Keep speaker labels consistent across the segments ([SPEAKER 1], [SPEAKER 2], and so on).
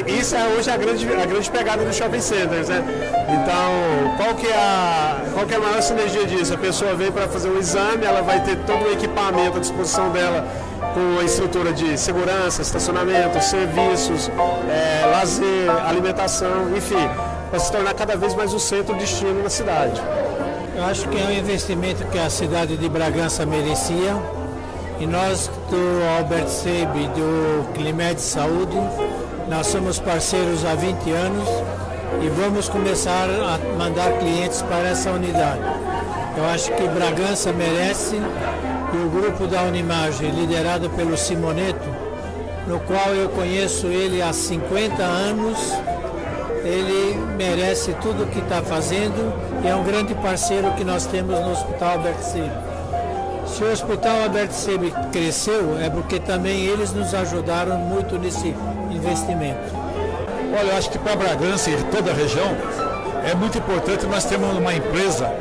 [SPEAKER 1] Isso é hoje a grande pegada do shopping centers, né? Então, qual que é a maior sinergia disso? A pessoa vem para fazer um exame, ela vai ter todo o equipamento à disposição dela, com a estrutura de segurança, estacionamento, serviços, lazer, alimentação, enfim, para se tornar cada vez mais o centro-destino na cidade.
[SPEAKER 2] Eu acho que é um investimento que a cidade de Bragança merecia, e nós do Albert Seib, do Climed Saúde, nós somos parceiros há 20 anos e vamos começar a mandar clientes para essa unidade. Eu acho que Bragança merece. E o grupo da Unimagem, liderado pelo Simoneto, no qual eu conheço ele há 50 anos, ele merece tudo o que está fazendo e é um grande parceiro que nós temos no Hospital Albert Seib. Se o Hospital Albert Seib cresceu, é porque também eles nos ajudaram muito nesse investimento.
[SPEAKER 3] Olha, eu acho que para Bragança e toda a região é muito importante nós termos uma empresa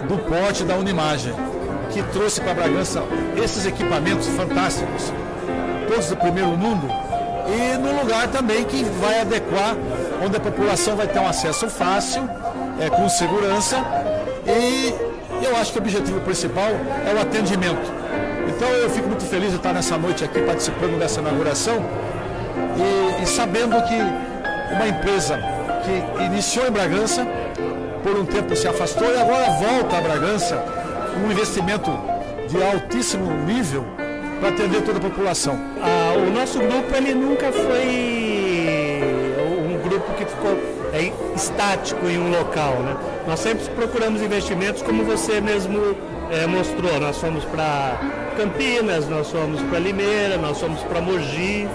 [SPEAKER 3] do porte da Unimagem, que trouxe para Bragança esses equipamentos fantásticos, todos do primeiro mundo, e no lugar também que vai adequar, onde a população vai ter um acesso fácil, com segurança, e eu acho que o objetivo principal é o atendimento. Então eu fico muito feliz de estar nessa noite aqui participando dessa inauguração e sabendo que uma empresa que iniciou em Bragança, por um tempo se afastou e agora volta a Bragança, um investimento de altíssimo nível para atender toda a população.
[SPEAKER 4] O nosso grupo ele nunca foi um grupo que ficou estático em um local, né? Nós sempre procuramos investimentos, como você mesmo mostrou. Nós fomos para Campinas, nós fomos para Limeira, nós fomos para Mogi,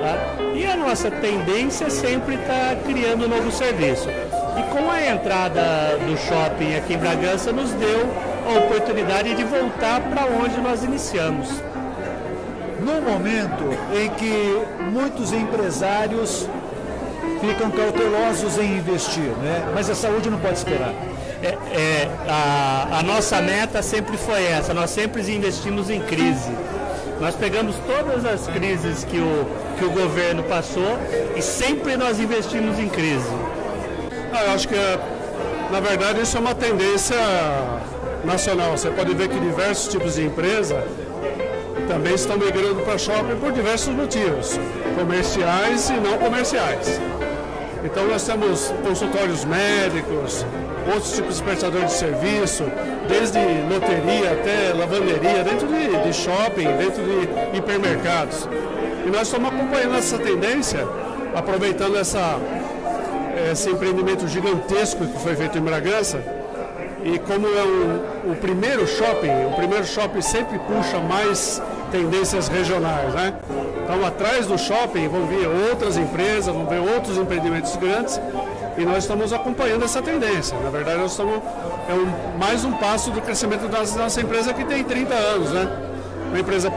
[SPEAKER 4] tá? E a nossa tendência é sempre estar criando um novo serviço. E com a entrada do shopping aqui em Bragança nos deu a oportunidade de voltar para onde nós iniciamos.
[SPEAKER 5] No momento em que muitos empresários ficam cautelosos em investir, né? Mas a saúde não pode esperar.
[SPEAKER 4] A nossa meta sempre foi essa, nós sempre investimos em crise. Nós pegamos todas as crises que o governo passou e sempre nós investimos em crise.
[SPEAKER 1] Eu acho que, na verdade, isso é uma tendência nacional. Você pode ver que diversos tipos de empresa também estão migrando para shopping por diversos motivos, comerciais e não comerciais. Então nós temos consultórios médicos, outros tipos de prestadores de serviço, desde loteria até lavanderia, dentro de shopping, dentro de hipermercados. E nós estamos acompanhando essa tendência, aproveitando esse empreendimento gigantesco que foi feito em Bragança. E como é o primeiro shopping sempre puxa mais tendências regionais, né? Então atrás do shopping vão vir outras empresas, vão vir outros empreendimentos grandes e nós estamos acompanhando essa tendência. Na verdade, nós estamos mais um passo do crescimento da nossa empresa, que tem 30 anos, né? Uma empresa,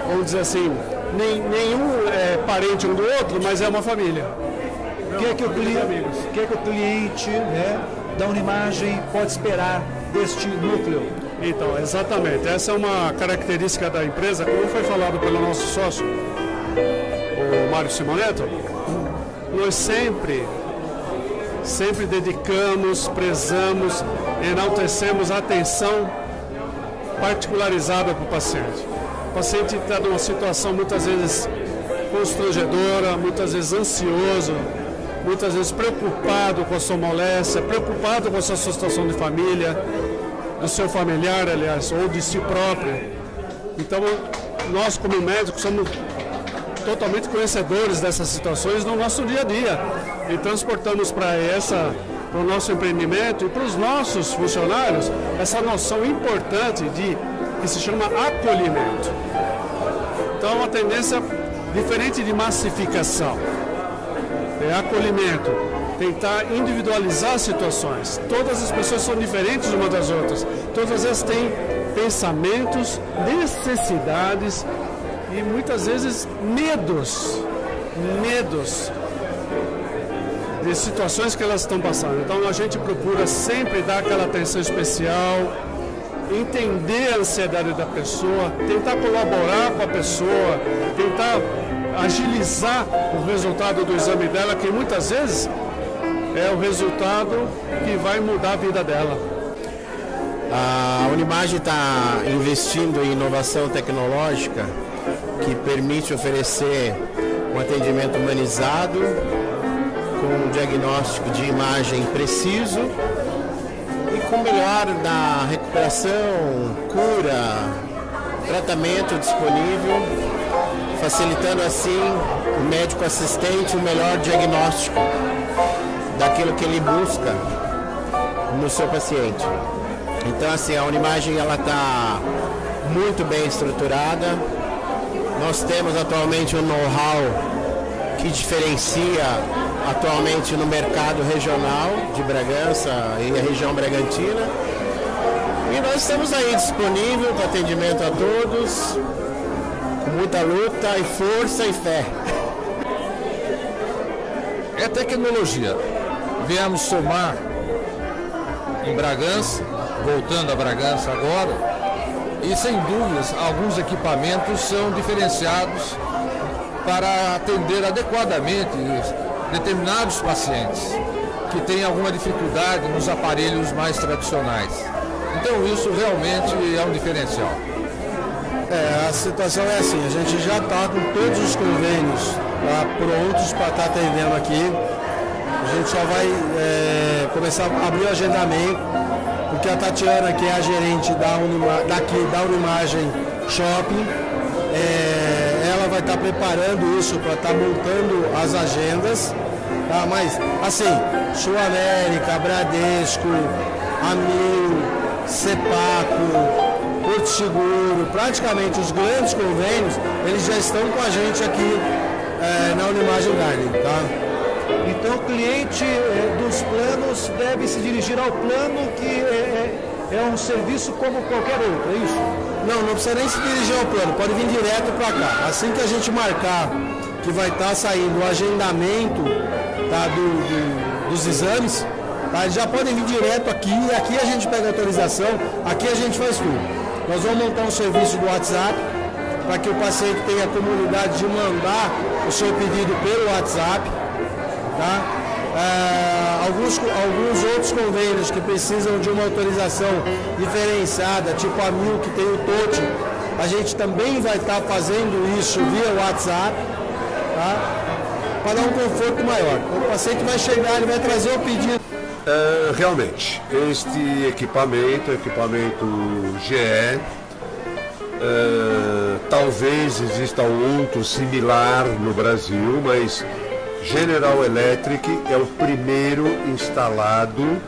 [SPEAKER 1] vamos dizer assim, nenhum é parente um do outro, mas é uma família.
[SPEAKER 5] O que é que o cliente, né, da Unimagem pode esperar deste núcleo?
[SPEAKER 1] Então, exatamente. Essa é uma característica da empresa, como foi falado pelo nosso sócio, o Mário Simoneto. Nós sempre dedicamos, prezamos, enaltecemos a atenção particularizada para o paciente. O paciente está numa situação muitas vezes constrangedora, muitas vezes ansioso, muitas vezes preocupado com a sua moléstia, preocupado com a sua situação de família, do seu familiar, aliás, ou de si próprio. Então, nós como médicos somos totalmente conhecedores dessas situações no nosso dia a dia e transportamos para o nosso empreendimento e para os nossos funcionários essa noção importante que se chama acolhimento. Então, é uma tendência diferente de massificação. É acolhimento, tentar individualizar situações. Todas as pessoas são diferentes umas das outras. Todas elas têm pensamentos, necessidades e muitas vezes medos de situações que elas estão passando. Então a gente procura sempre dar aquela atenção especial, entender a ansiedade da pessoa, tentar colaborar com a pessoa, tentar agilizar o resultado do exame dela, que muitas vezes é o resultado que vai mudar a vida dela.
[SPEAKER 6] A Unimagem está investindo em inovação tecnológica que permite oferecer um atendimento humanizado, com um diagnóstico de imagem preciso e com melhor da recuperação, cura, tratamento disponível, facilitando assim o médico assistente o melhor diagnóstico daquilo que ele busca no seu paciente. Então assim, a Unimagem ela está muito bem estruturada. Nós temos atualmente um know-how que diferencia atualmente no mercado regional de Bragança e a região Bragantina. E nós estamos aí disponível para atendimento a todos, com muita luta e força e fé.
[SPEAKER 7] É tecnologia. Viemos somar em Bragança, voltando a Bragança agora, e sem dúvidas alguns equipamentos são diferenciados para atender adequadamente determinados pacientes que têm alguma dificuldade nos aparelhos mais tradicionais. Então isso realmente é um diferencial.
[SPEAKER 1] A situação é assim, a gente já está com todos os convênios prontos para estar atendendo aqui. A gente só vai começar a abrir o agendamento, porque a Tatiana, que é a gerente da Unimagem Shopping, ela vai estar preparando isso para estar montando as agendas, tá? Mas assim, Sul América, Bradesco, Amil, Cepaco, Porto Seguro, praticamente os grandes convênios, eles já estão com a gente aqui na Unimagem Garden, tá?
[SPEAKER 5] Então o cliente dos planos deve se dirigir ao plano que é um serviço como qualquer outro, é isso?
[SPEAKER 1] Não precisa nem se dirigir ao plano, pode vir direto para cá. Assim que a gente marcar que vai estar saindo o agendamento, tá, dos exames, tá, já podem vir direto aqui, e aqui a gente pega a autorização, aqui a gente faz tudo. Nós vamos montar um serviço do WhatsApp, para que o paciente tenha a comunidade de mandar o seu pedido pelo WhatsApp. Tá? Alguns outros convênios que precisam de uma autorização diferenciada, tipo a Mil, que tem o TOTE, a gente também vai estar fazendo isso via WhatsApp, tá? Para dar um conforto maior. O paciente vai chegar, ele vai trazer o pedido.
[SPEAKER 8] Realmente, este equipamento GE, talvez exista outro similar no Brasil, mas General Electric é o primeiro instalado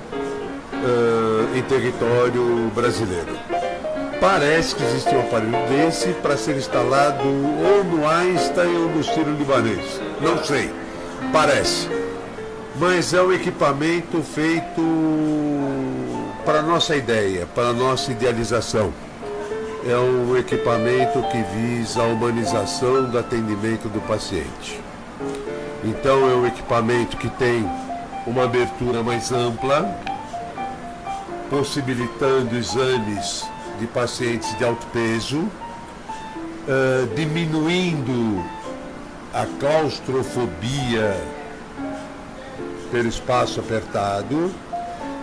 [SPEAKER 8] em território brasileiro. Parece que existe um aparelho desse para ser instalado ou no Einstein ou no Sírio-Libanês. Não sei, parece. Mas é um equipamento feito para a nossa ideia, para a nossa idealização. É um equipamento que visa a humanização do atendimento do paciente. Então é um equipamento que tem uma abertura mais ampla, possibilitando exames de pacientes de alto peso, diminuindo a claustrofobia pelo espaço apertado,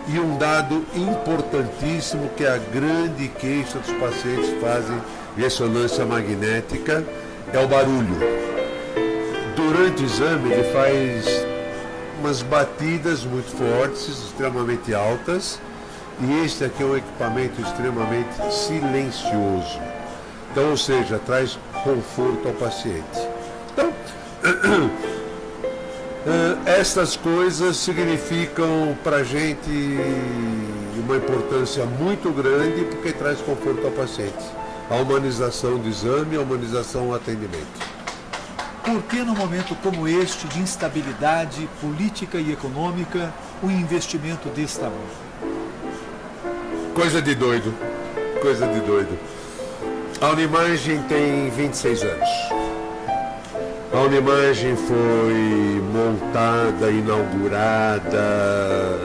[SPEAKER 8] e um dado importantíssimo que é a grande queixa dos pacientes que fazem ressonância magnética é o barulho. Durante o exame ele faz umas batidas muito fortes, extremamente altas, e este aqui é um equipamento extremamente silencioso. Então, ou seja, traz conforto ao paciente. Então, estas coisas significam para a gente uma importância muito grande, porque traz conforto ao paciente. A humanização do exame, a humanização do atendimento.
[SPEAKER 5] Por que num momento como este, de instabilidade política e econômica, um investimento desse tamanho?
[SPEAKER 8] Coisa de doido, coisa de doido. A Unimagem tem 26 anos. A Unimagem foi montada, inaugurada,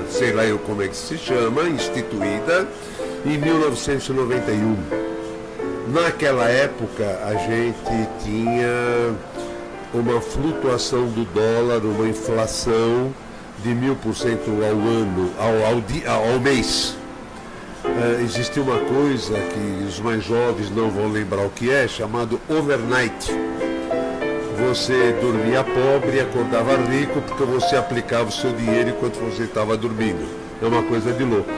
[SPEAKER 8] sei lá eu como é que se chama, instituída em 1991. Naquela época a gente tinha uma flutuação do dólar, uma inflação de 1000% ao ano, ao mês. Existe uma coisa que os mais jovens não vão lembrar o que é, chamado overnight. Você dormia pobre e acordava rico porque você aplicava o seu dinheiro enquanto você estava dormindo. É uma coisa de louco.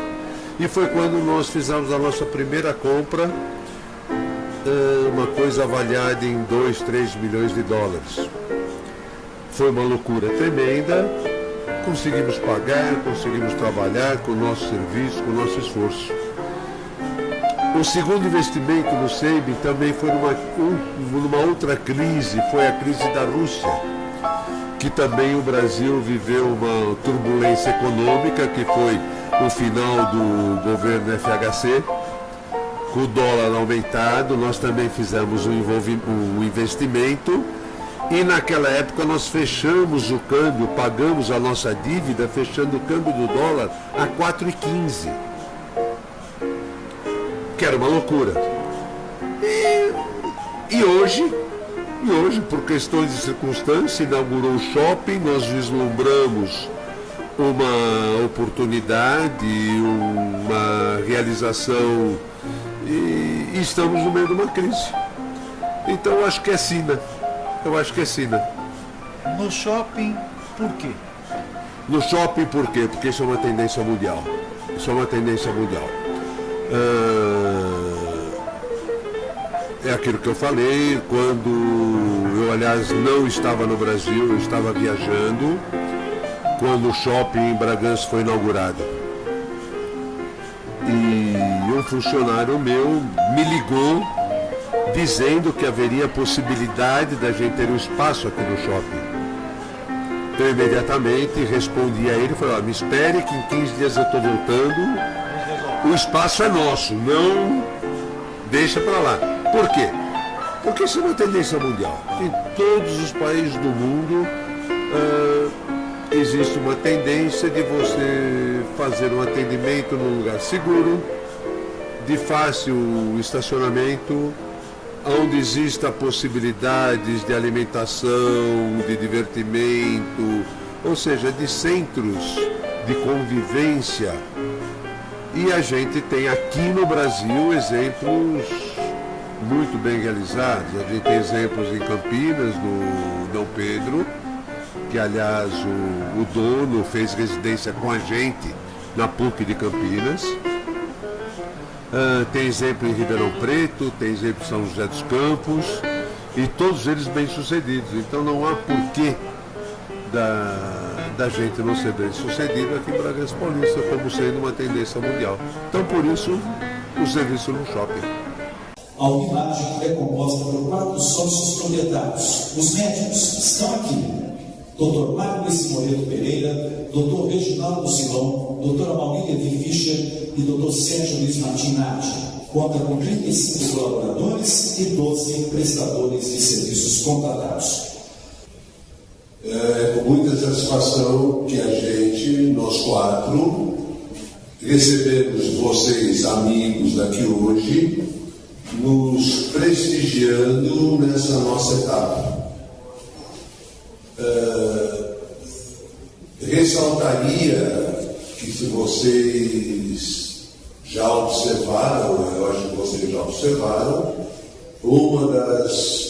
[SPEAKER 8] E foi quando nós fizemos a nossa primeira compra, uma coisa avaliada em 2, 3 milhões de dólares. Foi uma loucura tremenda. Conseguimos pagar, conseguimos trabalhar com o nosso serviço, com o nosso esforço. O segundo investimento no SEIB também foi numa outra crise, foi a crise da Rússia, que também o Brasil viveu uma turbulência econômica, que foi o final do governo FHC, com o dólar aumentado. Nós também fizemos um investimento e naquela época nós fechamos o câmbio, pagamos a nossa dívida fechando o câmbio do dólar a 4,15. Que era uma loucura. E hoje, por questões de circunstância, inaugurou o shopping, nós vislumbramos uma oportunidade, uma realização e estamos no meio de uma crise. Então eu acho que é sina.
[SPEAKER 5] No shopping, por quê?
[SPEAKER 8] No shopping, por quê? Porque isso é uma tendência mundial. É aquilo que eu falei, quando eu, aliás, não estava no Brasil, eu estava viajando, quando o shopping em Bragança foi inaugurado. E um funcionário meu me ligou dizendo que haveria possibilidade da gente ter um espaço aqui no shopping. Então, imediatamente respondi a ele e falei, me espere que em 15 dias eu estou voltando, o espaço é nosso, não deixa para lá. Por quê? Porque isso é uma tendência mundial. Em todos os países do mundo existe uma tendência de você fazer um atendimento num lugar seguro, de fácil estacionamento, onde exista possibilidades de alimentação, de divertimento, ou seja, de centros de convivência. E a gente tem aqui no Brasil exemplos muito bem realizados. A gente tem exemplos em Campinas, no Dom Pedro, que aliás o dono fez residência com a gente na PUC de Campinas. Tem exemplo em Ribeirão Preto, tem exemplo em São José dos Campos, e todos eles bem sucedidos. Então não há porquê da gente não ser bem sucedido aqui em Bragança Paulista, como sendo uma tendência mundial. Então por isso o serviço no shopping.
[SPEAKER 9] A Unimagem é composta por 4 sócios proprietários. Os médicos estão aqui: Dr. Mário Simoneto Pereira, Dr. Reginaldo Silon, Dra. Maurília de Fischer e Dr. Sérgio Luiz Martinati. Conta com 35 colaboradores e 12 prestadores de serviços contratados.
[SPEAKER 10] É com muita satisfação que a gente, nós 4, recebemos vocês, amigos daqui hoje, nos prestigiando nessa nossa etapa. Ressaltaria que, se vocês já observaram, eu acho que vocês já observaram, uma das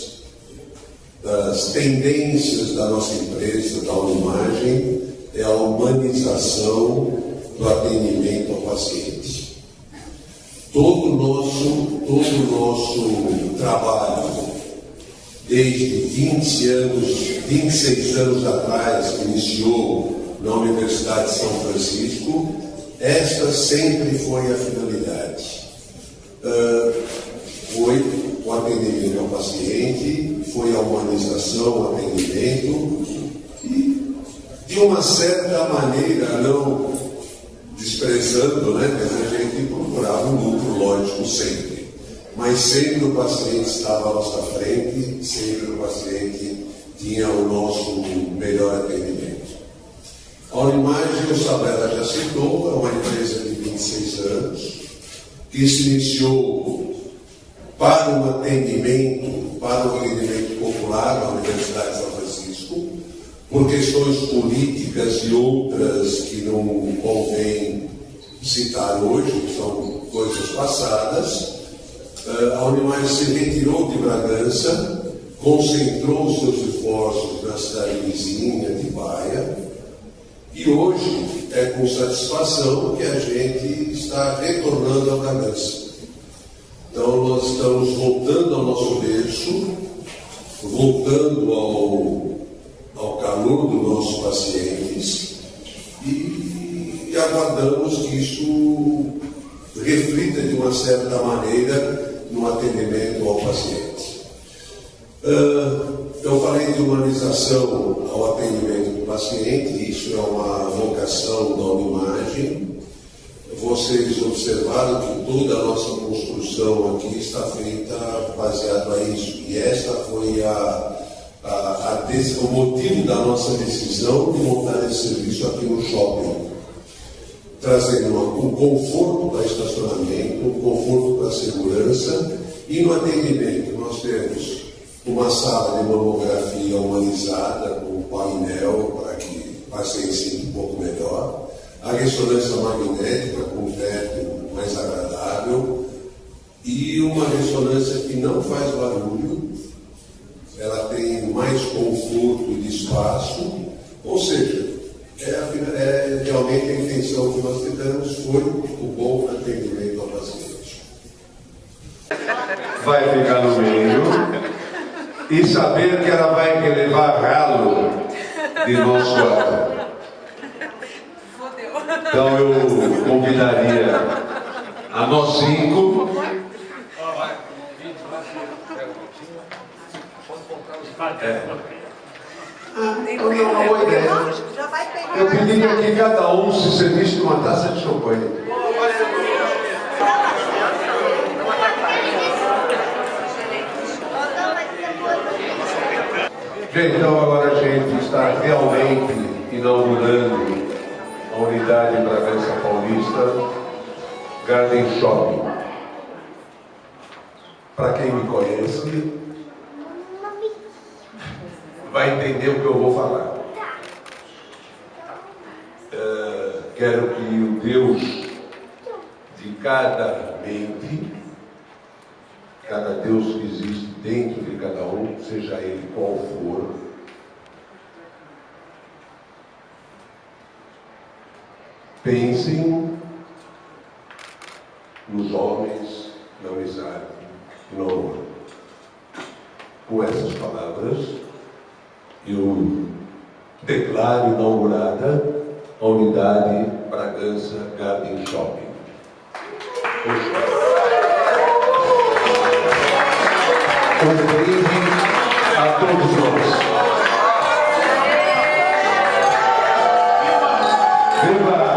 [SPEAKER 10] tendências da nossa empresa, da Unimagem, é a humanização do atendimento ao paciente. Todo o nosso trabalho, desde 26 anos atrás, que iniciou na Universidade de São Francisco, esta sempre foi a finalidade. Foi o atendimento ao paciente, foi a humanização, o atendimento, e de uma certa maneira, não desprezando, né, a gente procurava um lucro lógico sempre, mas sempre o paciente estava à nossa frente, sempre o paciente tinha o nosso melhor atendimento. A Unimagem, o Sabela já citou, é uma empresa de 26 anos, que se iniciou para o atendimento popular particular na Universidade de São Francisco, por questões políticas e outras que não convém citar hoje, que são coisas passadas. A Unimagem se retirou de Bragança, concentrou os seus esforços na cidade vizinha de Baia, e hoje é com satisfação que a gente está retornando a Bragança. Então nós estamos voltando ao nosso berço, voltando ao calor dos nossos pacientes e aguardamos que isso reflita de uma certa maneira no atendimento ao paciente. Eu falei de humanização ao atendimento do paciente, isso é uma vocação da Unimagem. Vocês observaram que toda a nossa construção aqui está feita baseado a isso. E esta foi o motivo da nossa decisão de montar esse serviço aqui no shopping, trazendo um conforto para estacionamento, um conforto para segurança, e no atendimento nós temos uma sala de mamografia humanizada com painel para que o paciente sinta um pouco melhor, a ressonância magnética com teto mais agradável e uma ressonância que não faz barulho, ela tem mais conforto de espaço, ou seja, realmente a intenção que nós tivemos foi o bom atendimento ao paciente.
[SPEAKER 8] Vai ficar no meio e saber que ela vai relevar ralo de nosso lado. Então eu convidaria a nós 5. Uma boa ideia. Eu pediria que cada um se servisse uma taça de champanhe. Gente, então agora a gente está realmente inaugurando a unidade Bragança Paulista Garden Shopping. Para quem me conhece, vai entender o que eu vou falar. Quero que o Deus de cada mente, cada Deus que existe dentro de cada um, seja ele qual for, pensem nos homens, na amizade e no amor. Com essas palavras, eu declaro inaugurada a unidade Bragança Garden Shopping. Um brinde a todos nós. Viva!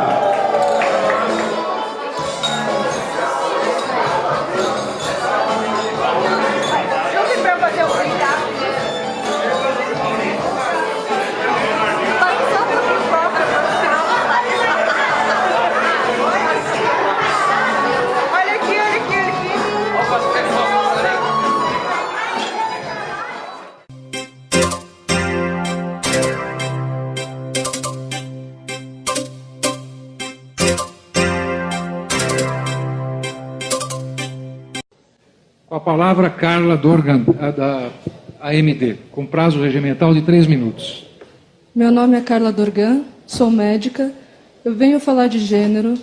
[SPEAKER 11] Com a palavra, Carla Dorgan, da AMD, com prazo regimental de 3 minutos.
[SPEAKER 12] Meu nome é Carla Dorgan, sou médica, eu venho falar de gênero,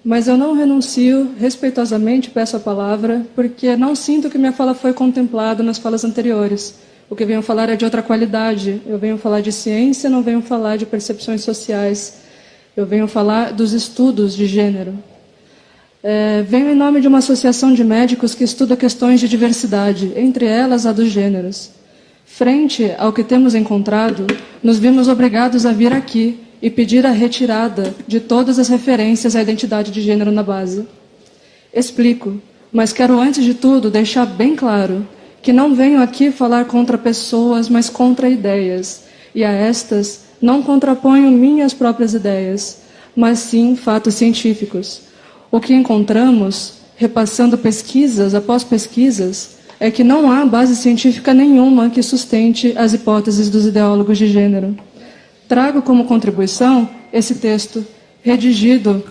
[SPEAKER 12] mas eu não renuncio, respeitosamente peço a palavra, porque não sinto que minha fala foi contemplada nas falas anteriores. O que eu venho falar é de outra qualidade, eu venho falar de ciência, não venho falar de percepções sociais, eu venho falar dos estudos de gênero. Venho em nome de uma associação de médicos que estuda questões de diversidade, entre elas a dos gêneros. Frente ao que temos encontrado, nos vimos obrigados a vir aqui e pedir a retirada de todas as referências à identidade de gênero na base. Explico, mas quero antes de tudo deixar bem claro que não venho aqui falar contra pessoas, mas contra ideias, e a estas não contraponho minhas próprias ideias, mas sim fatos científicos. O que encontramos, repassando pesquisas após pesquisas, é que não há base científica nenhuma que sustente as hipóteses dos ideólogos de gênero. Trago como contribuição esse texto, redigido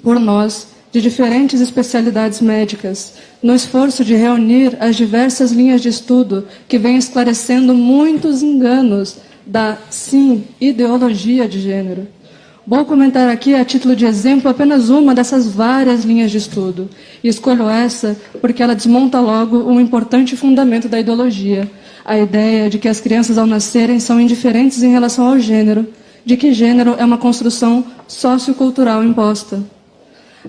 [SPEAKER 12] por nós, de diferentes especialidades médicas, no esforço de reunir as diversas linhas de estudo que vêm esclarecendo muitos enganos da, sim, ideologia de gênero. Vou comentar aqui, a título de exemplo, apenas uma dessas várias linhas de estudo. E escolho essa porque ela desmonta logo um importante fundamento da ideologia, a ideia de que as crianças, ao nascerem, são indiferentes em relação ao gênero, de que gênero é uma construção sociocultural imposta.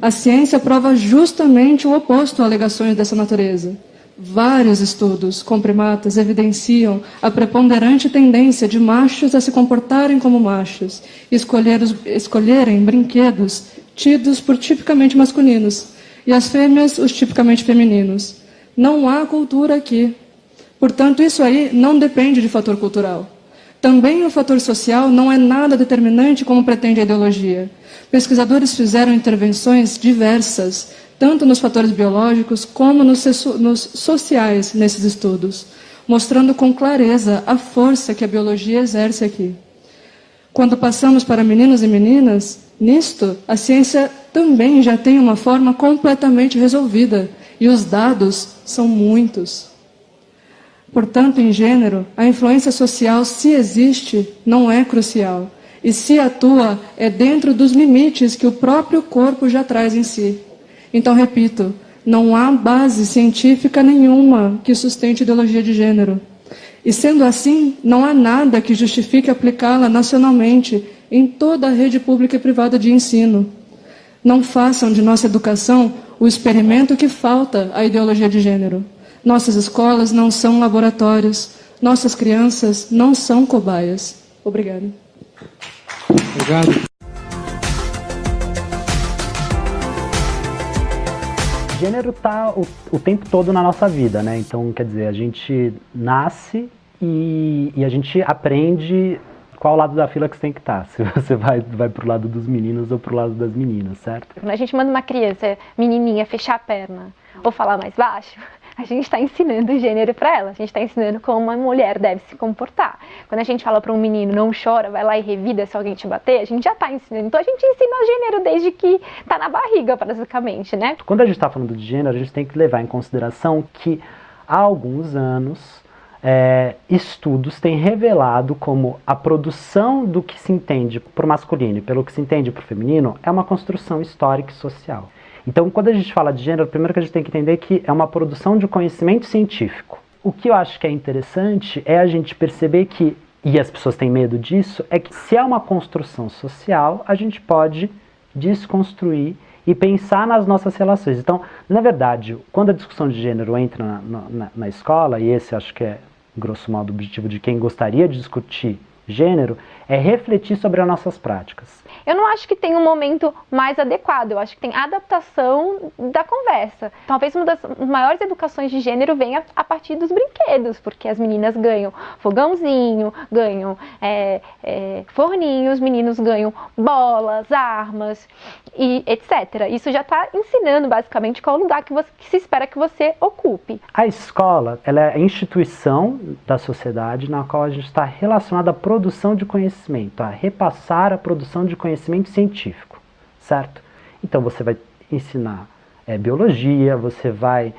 [SPEAKER 12] A ciência prova justamente o oposto a alegações dessa natureza. Vários estudos com primatas evidenciam a preponderante tendência de machos a se comportarem como machos e escolherem brinquedos tidos por tipicamente masculinos e as fêmeas os tipicamente femininos. Não há cultura aqui. Portanto, isso aí não depende de fator cultural. Também o fator social não é nada determinante como pretende a ideologia. Pesquisadores fizeram intervenções diversas, tanto nos fatores biológicos como nos sociais nesses estudos, mostrando com clareza a força que a biologia exerce aqui. Quando passamos para meninos e meninas, nisto, a ciência também já tem uma forma completamente resolvida, e os dados são muitos. Portanto, em gênero, a influência social, se existe, não é crucial. E se atua, é dentro dos limites que o próprio corpo já traz em si. Então, repito, não há base científica nenhuma que sustente ideologia de gênero. E sendo assim, não há nada que justifique aplicá-la nacionalmente em toda a rede pública e privada de ensino. Não façam de nossa educação o experimento que falta à ideologia de gênero. Nossas escolas não são laboratórios. Nossas crianças não são cobaias. Obrigada.
[SPEAKER 11] Obrigado.
[SPEAKER 13] Gênero está o tempo todo na nossa vida, né? Então, quer dizer, a gente nasce e a gente aprende qual lado da fila que você tem que estar. Se você vai pro lado dos meninos ou pro lado das meninas, certo?
[SPEAKER 14] Quando a gente manda uma criança, menininha, fechar a perna ou falar mais baixo, a gente está ensinando o gênero para ela, a gente está ensinando como uma mulher deve se comportar. Quando a gente fala para um menino, não chora, vai lá e revida se alguém te bater, a gente já está ensinando. Então a gente ensina o gênero desde que está na barriga, basicamente, né?
[SPEAKER 13] Quando a gente está falando de gênero, a gente tem que levar em consideração que há alguns anos estudos têm revelado como a produção do que se entende por masculino e pelo que se entende por feminino é uma construção histórica e social. Então, quando a gente fala de gênero, primeiro que a gente tem que entender que é uma produção de conhecimento científico. O que eu acho que é interessante é a gente perceber que, e as pessoas têm medo disso, é que se é uma construção social, a gente pode desconstruir e pensar nas nossas relações. Então, na verdade, quando a discussão de gênero entra na escola, e esse acho que é, grosso modo, o objetivo de quem gostaria de discutir gênero, é refletir sobre as nossas práticas.
[SPEAKER 14] Eu não acho que tem um momento mais adequado, eu acho que tem adaptação da conversa. Talvez uma das maiores educações de gênero venha a partir dos brinquedos, porque as meninas ganham fogãozinho, ganham forninho, os meninos ganham bolas, armas, e etc. Isso já está ensinando basicamente qual lugar que se espera que você ocupe.
[SPEAKER 13] A escola, ela é a instituição da sociedade na qual a gente está relacionado à produção de conhecimento, a repassar a produção de conhecimento científico, certo? Então você vai ensinar biologia, você vai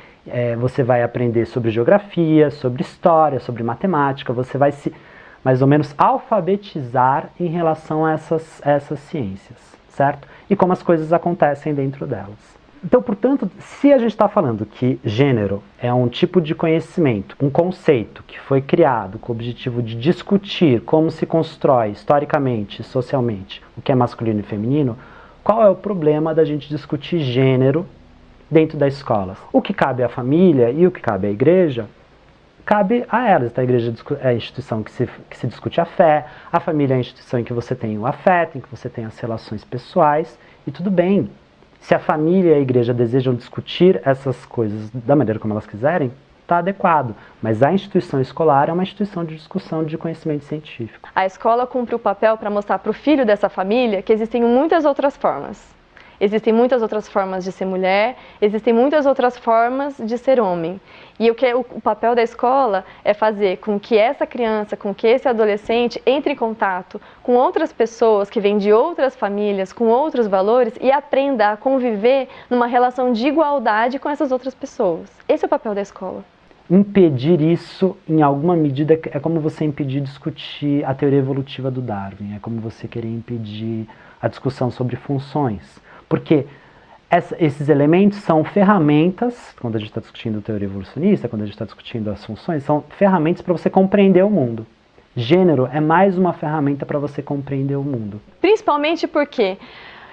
[SPEAKER 13] aprender sobre geografia, sobre história, sobre matemática, você vai se mais ou menos alfabetizar em relação a essas ciências, certo? E como as coisas acontecem dentro delas. Então, portanto, se a gente está falando que gênero é um tipo de conhecimento, um conceito que foi criado com o objetivo de discutir como se constrói historicamente, socialmente, o que é masculino e feminino, qual é o problema da gente discutir gênero dentro da escola? O que cabe à família e o que cabe à igreja, cabe a elas. Então, a igreja é a instituição que se discute a fé, a família é a instituição em que você tem o afeto, em que você tem as relações pessoais, e tudo bem. Se a família e a igreja desejam discutir essas coisas da maneira como elas quiserem, está adequado. Mas a instituição escolar é uma instituição de discussão de conhecimento científico.
[SPEAKER 15] A escola cumpre o papel para mostrar para o filho dessa família que existem muitas outras formas. existem muitas outras formas de ser mulher, existem muitas outras formas de ser homem. E o papel da escola é fazer com que essa criança, com que esse adolescente entre em contato com outras pessoas que vêm de outras famílias, com outros valores e aprenda a conviver numa relação de igualdade com essas outras pessoas. Esse é o papel da escola.
[SPEAKER 13] Impedir isso, em alguma medida, é como você impedir discutir a teoria evolutiva do Darwin, é como você querer impedir a discussão sobre funções. Porque esses elementos são ferramentas, quando a gente está discutindo teoria evolucionista, quando a gente está discutindo as funções, são ferramentas para você compreender o mundo. Gênero é mais uma ferramenta para você compreender o mundo.
[SPEAKER 15] Principalmente porque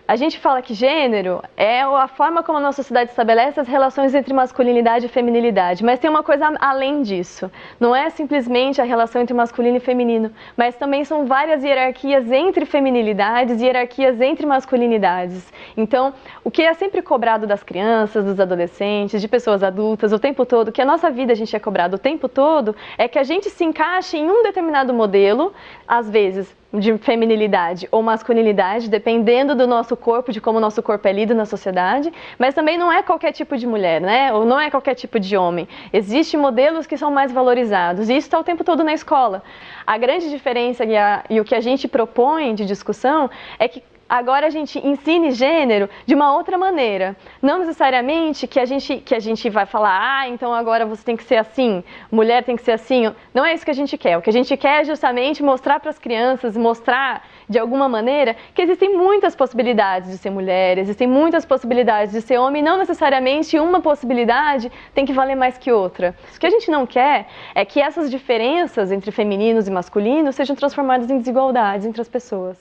[SPEAKER 15] a gente fala que gênero é a forma como a nossa sociedade estabelece as relações entre masculinidade e feminilidade, mas tem uma coisa além disso. Não é simplesmente a relação entre masculino e feminino, mas também são várias hierarquias entre feminilidades e hierarquias entre masculinidades. Então, o que é sempre cobrado das crianças, dos adolescentes, de pessoas adultas o tempo todo, que a nossa vida a gente é cobrado o tempo todo, é que a gente se encaixe em um determinado modelo, às vezes de feminilidade ou masculinidade, dependendo do nosso corpo, de como o nosso corpo é lido na sociedade, mas também não é qualquer tipo de mulher, né? Ou não é qualquer tipo de homem. Existem modelos que são mais valorizados, e isso está o tempo todo na escola. A grande diferença e o que a gente propõe de discussão é que agora a gente ensine gênero de uma outra maneira. Não necessariamente que a gente vai falar, então agora você tem que ser assim, mulher tem que ser assim. Não é isso que a gente quer. O que a gente quer é justamente mostrar para as crianças, mostrar de alguma maneira que existem muitas possibilidades de ser mulher, existem muitas possibilidades de ser homem, não necessariamente uma possibilidade tem que valer mais que outra. O que a gente não quer é que essas diferenças entre femininos e masculinos sejam transformadas em desigualdades entre as pessoas.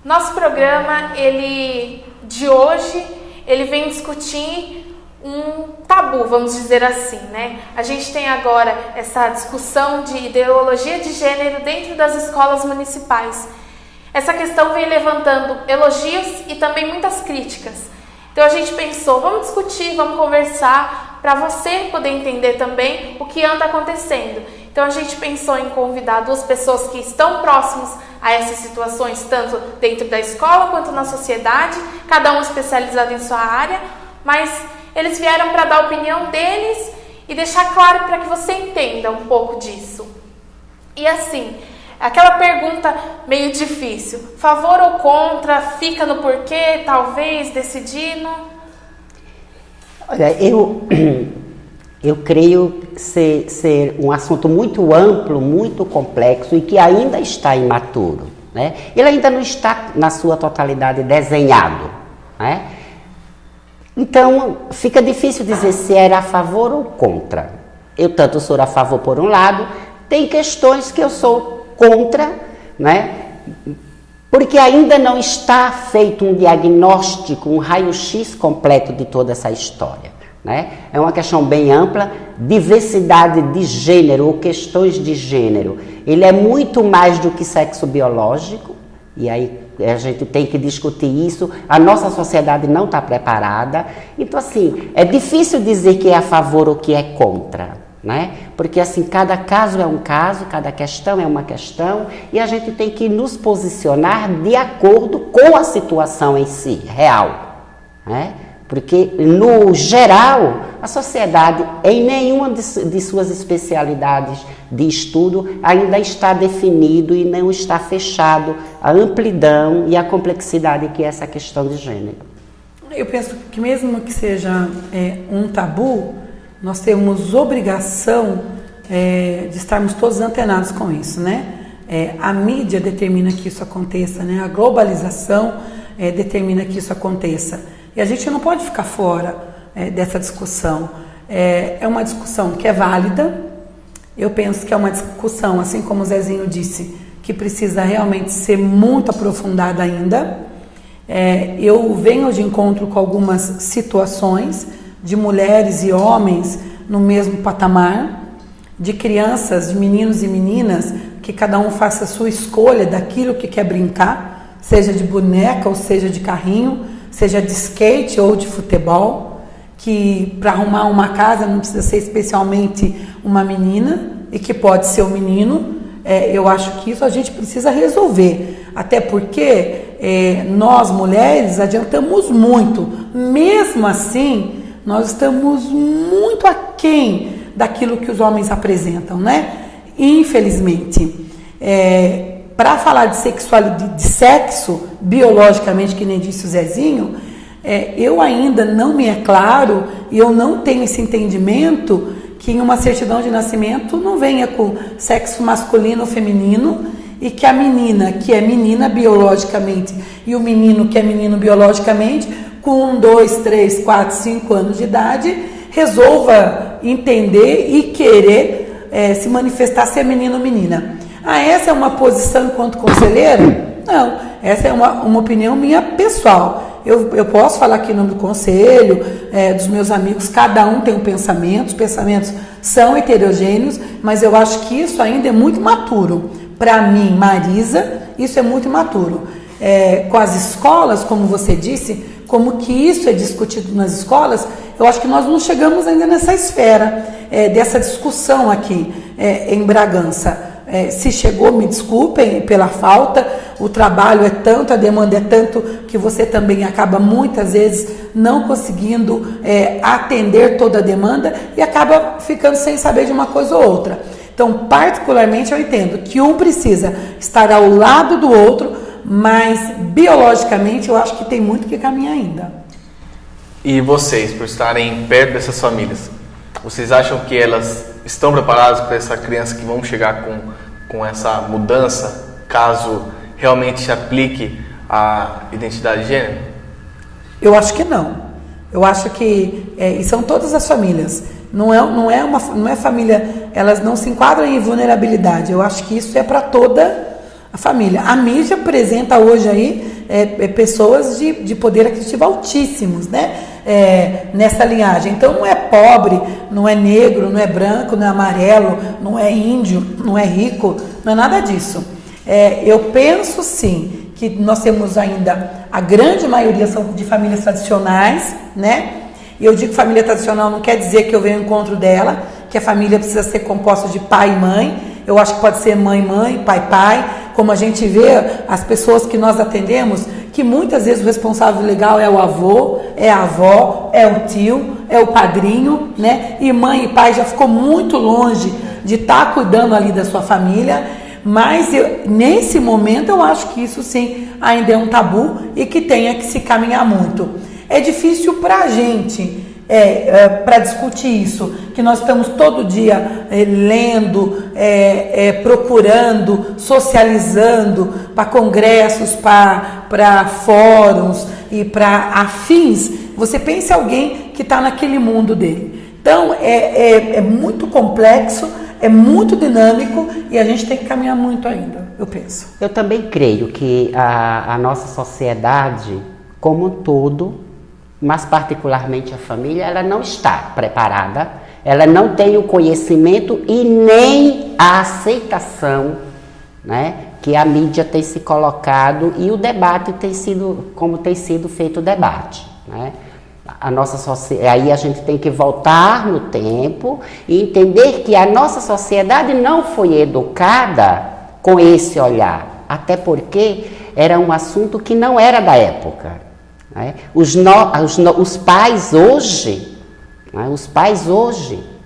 [SPEAKER 16] Nosso programa, de hoje, ele vem discutir um tabu, vamos dizer assim, né? A gente tem agora essa discussão de ideologia de gênero dentro das escolas municipais. Essa questão vem levantando elogios e também muitas críticas. Então a gente pensou, vamos discutir, vamos conversar, para você poder entender também o que anda acontecendo. Então a gente pensou em convidar duas pessoas que estão próximas a essas situações, tanto dentro da escola quanto na sociedade, cada um especializado em sua área, mas eles vieram para dar a opinião deles e deixar claro para que você entenda um pouco disso. E assim, aquela pergunta meio difícil, favor ou contra, fica no porquê, talvez, decidindo?
[SPEAKER 17] Olha, eu creio ser um assunto muito amplo, muito complexo e que ainda está imaturo, né? Ele ainda não está na sua totalidade desenhado, né? Então, fica difícil dizer se era a favor ou contra. Eu tanto sou a favor por um lado, tem questões que eu sou contra, né? Porque ainda não está feito um diagnóstico, um raio-x completo de toda essa história. Né? É uma questão bem ampla, diversidade de gênero ou questões de gênero. Ele é muito mais do que sexo biológico, e aí a gente tem que discutir isso. A nossa sociedade não está preparada. Então, assim, é difícil dizer que é a favor ou que é contra, né? Porque, assim, cada caso é um caso, cada questão é uma questão, e a gente tem que nos posicionar de acordo com a situação em si, real, né? Porque, no geral, a sociedade, em nenhuma de suas especialidades de estudo, ainda está definido e não está fechado a amplidão e a complexidade que é essa questão de gênero.
[SPEAKER 18] Eu penso que mesmo que seja um tabu, nós temos obrigação de estarmos todos antenados com isso, né? A mídia determina que isso aconteça, né? A globalização determina que isso aconteça. E a gente não pode ficar fora dessa discussão. É uma discussão que é válida. Eu penso que é uma discussão, assim como o Zezinho disse, que precisa realmente ser muito aprofundada ainda. Eu venho de encontro com algumas situações de mulheres e homens no mesmo patamar, de crianças, de meninos e meninas, que cada um faça a sua escolha daquilo que quer brincar, seja de boneca ou seja de carrinho, seja de skate ou de futebol, que para arrumar uma casa não precisa ser especialmente uma menina, e que pode ser um menino, eu acho que isso a gente precisa resolver. Até porque nós mulheres adiantamos muito. Mesmo assim, nós estamos muito aquém daquilo que os homens apresentam, né? Infelizmente. Para falar de sexualidade, de sexo, biologicamente, que nem disse o Zezinho, eu ainda não me é claro e eu não tenho esse entendimento que em uma certidão de nascimento não venha com sexo masculino ou feminino e que a menina, que é menina biologicamente, e o menino, que é menino biologicamente, com 1, 2, 3, 4, 5 anos de idade, resolva entender e querer se manifestar ser menino ou menina. Essa é uma posição enquanto conselheira? Não, essa é uma opinião minha pessoal. Eu posso falar aqui em nome do conselho, dos meus amigos, cada um tem um pensamento, os pensamentos são heterogêneos, mas eu acho que isso ainda é muito imaturo. Para mim, Marisa, isso é muito imaturo. Com as escolas, como você disse, como que isso é discutido nas escolas, eu acho que nós não chegamos ainda nessa esfera dessa discussão aqui em Bragança. Se chegou, me desculpem pela falta, o trabalho é tanto, a demanda é tanto, que você também acaba muitas vezes não conseguindo atender toda a demanda e acaba ficando sem saber de uma coisa ou outra. Então, particularmente, eu entendo que um precisa estar ao lado do outro, mas biologicamente eu acho que tem muito que caminhar ainda.
[SPEAKER 19] E vocês, por estarem perto dessas famílias, vocês acham que elas estão preparadas para essa criança que vão chegar com essa mudança, caso realmente se aplique a identidade de gênero?
[SPEAKER 18] Eu acho que não. Eu acho que, e são todas as famílias, não é família, elas não se enquadram em vulnerabilidade. Eu acho que isso é para toda a família. A mídia apresenta hoje aí pessoas de poder aquisitivo altíssimos, né? Nessa linhagem. Então não é pobre, não é negro, não é branco, não é amarelo, não é índio, não é rico, não é nada disso. Eu penso sim que nós temos ainda, a grande maioria são de famílias tradicionais, né? E eu digo família tradicional não quer dizer que eu venho ao encontro dela, que a família precisa ser composta de pai e mãe. Eu acho que pode ser mãe, pai, como a gente vê as pessoas que nós atendemos, que muitas vezes o responsável legal é o avô, é a avó, é o tio, é o padrinho, né? E mãe e pai já ficou muito longe de estar cuidando ali da sua família, mas nesse momento eu acho que isso sim ainda é um tabu e que tenha que se caminhar muito. É difícil para a gente para discutir isso, que nós estamos todo dia lendo, procurando, socializando para congressos, para fóruns e para afins. Você pensa em alguém que está naquele mundo dele. Então, é muito complexo, é muito dinâmico e a gente tem que caminhar muito ainda, eu penso.
[SPEAKER 17] Eu também creio que a nossa sociedade, como um todo, mas particularmente a família, ela não está preparada, ela não tem o conhecimento e nem a aceitação, né, que a mídia tem se colocado e o debate tem sido, como tem sido feito o debate, né? Aí a gente tem que voltar no tempo e entender que a nossa sociedade não foi educada com esse olhar, até porque era um assunto que não era da época. Os pais hoje,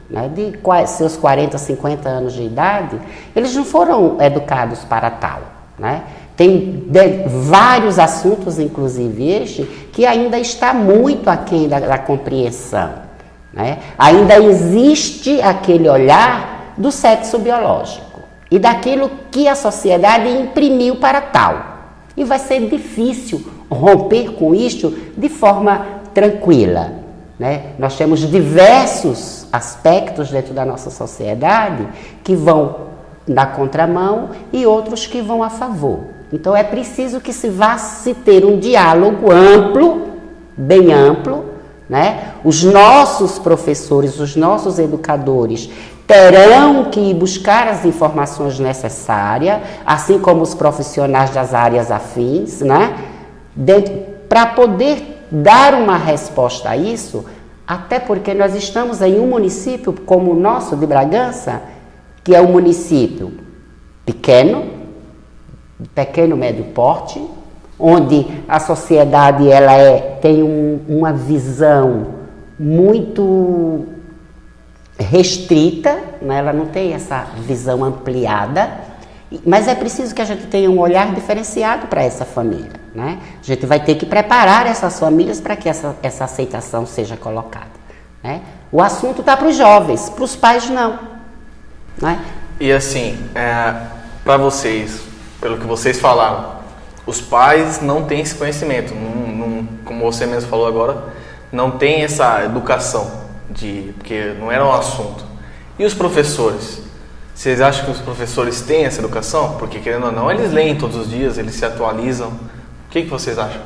[SPEAKER 17] né, de seus 40, 50 anos de idade, eles não foram educados para tal, né? Tem vários assuntos, inclusive este, que ainda está muito aquém da compreensão, né? Ainda existe aquele olhar do sexo biológico e daquilo que a sociedade imprimiu para tal. E vai ser difícil romper com isto de forma tranquila, né? Nós temos diversos aspectos dentro da nossa sociedade que vão na contramão e outros que vão a favor. Então é preciso que se ter um diálogo amplo, bem amplo, né? Os nossos professores, os nossos educadores terão que buscar as informações necessárias, assim como os profissionais das áreas afins, né? Para poder dar uma resposta a isso, até porque nós estamos em um município como o nosso de Bragança, que é um município pequeno, médio porte, onde a sociedade ela tem uma visão muito restrita, né? Ela não tem essa visão ampliada, mas é preciso que a gente tenha um olhar diferenciado para essa família, né? A gente vai ter que preparar essas famílias para que essa aceitação seja colocada, né? O assunto está para os jovens, para os pais não, né?
[SPEAKER 19] E assim, para vocês, pelo que vocês falaram, os pais não têm esse conhecimento, como você mesmo falou agora, não tem essa educação, porque não era um assunto. E os professores? Vocês acham que os professores têm essa educação? Porque, querendo ou não, eles leem todos os dias, eles se atualizam. O que vocês acham?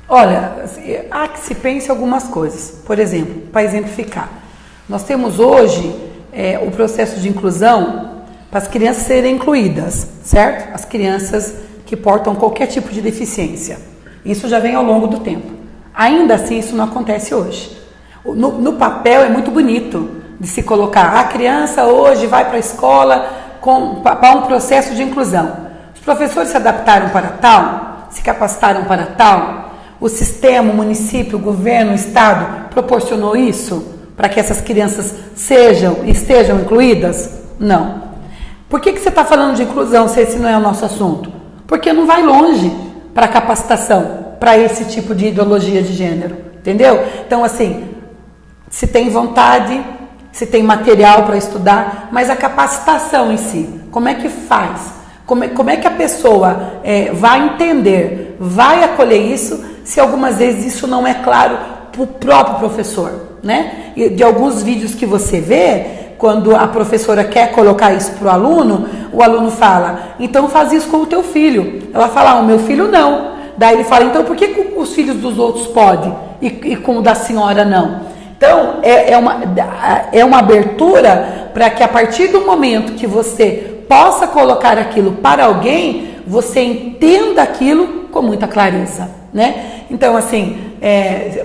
[SPEAKER 18] Olha, há que se pense algumas coisas. Por exemplo, para exemplificar, nós temos hoje o processo de inclusão para as crianças serem incluídas, certo? As crianças que portam qualquer tipo de deficiência. Isso já vem ao longo do tempo. Ainda assim, isso não acontece hoje. No papel é muito bonito de se colocar, a criança hoje vai para a escola para um processo de inclusão. Os professores se adaptaram para tal, se capacitaram para tal, o sistema, o município, o governo, o estado proporcionou isso para que essas crianças estejam incluídas? Não. Por que você está falando de inclusão se esse não é o nosso assunto? Porque não vai longe para a capacitação, para esse tipo de ideologia de gênero, entendeu? Então, assim, se tem vontade, se tem material para estudar, mas a capacitação em si, como é que faz? Como é que a pessoa vai entender, vai acolher isso, se algumas vezes isso não é claro para o próprio professor, né? E de alguns vídeos que você vê, quando a professora quer colocar isso para o aluno fala, então faz isso com o teu filho. Ela fala, o meu filho não. Daí ele fala, então por que os filhos dos outros podem e com o da senhora não? Então é uma abertura para que a partir do momento que você possa colocar aquilo para alguém, você entenda aquilo com muita clareza, né? Então assim,